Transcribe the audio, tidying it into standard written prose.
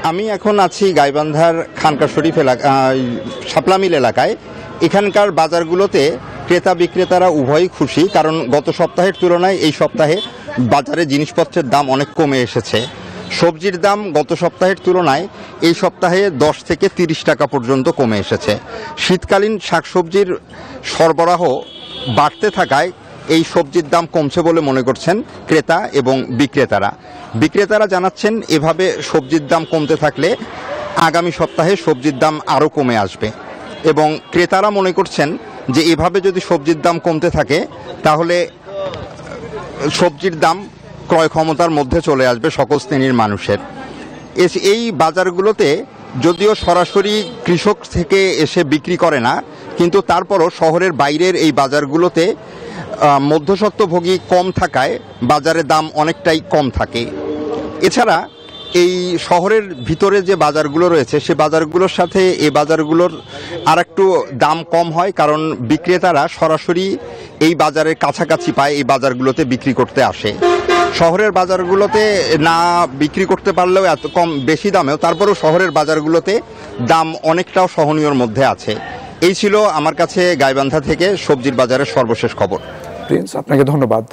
আমি এখন আছি গাইবান্ধার খানকা শরীফ শাপলা মিল এলাকায়। এখানকার বাজারগুলোতে ক্রেতা বিক্রেতারা উভয়ই খুশি, কারণ গত সপ্তাহের তুলনায় এই সপ্তাহে বাজারে জিনিসপত্রের দাম অনেক কমে এসেছে। সবজির দাম গত সপ্তাহের তুলনায় এই সপ্তাহে 10 থেকে 30 টাকা পর্যন্ত কমে এসেছে। শীতকালীন শাকসবজির সরবরাহ বাড়তে থাকায় এই সবজির দাম কমছে বলে মনে করছেন ক্রেতা এবং বিক্রেতারা জানাচ্ছেন এভাবে সবজির দাম কমতে থাকলে আগামী সপ্তাহে সবজির দাম আরও কমে আসবে, এবং ক্রেতারা মনে করছেন যে এভাবে যদি সবজির দাম কমতে থাকে তাহলে সবজির দাম ক্রয় ক্ষমতার মধ্যে চলে আসবে সকল শ্রেণীর মানুষের। এই বাজারগুলোতে যদিও সরাসরি কৃষক থেকে এসে বিক্রি করে না, কিন্তু তারপরও শহরের বাইরের এই বাজারগুলোতে মধ্যস্বত্বভোগী কম থাকায় বাজারে দাম অনেকটাই কম থাকে। এছাড়া এই শহরের ভিতরে যে বাজারগুলো রয়েছে সে বাজারগুলোর সাথে এই বাজারগুলোর আরেকটু দাম কম হয়, কারণ বিক্রেতারা সরাসরি এই বাজারের কাছাকাছি পায়, এই বাজারগুলোতে বিক্রি করতে আসে। শহরের বাজারগুলোতে না বিক্রি করতে পারলেও এত কম বেশি দামেও তারপরেও শহরের বাজারগুলোতে দাম অনেকটাও সহনীয়র মধ্যে আছে। এই ছিল আমার কাছে গাইবান্ধা থেকে সবজির বাজারের সর্বশেষ খবর। প্রিন্স, আপনাকে ধন্যবাদ।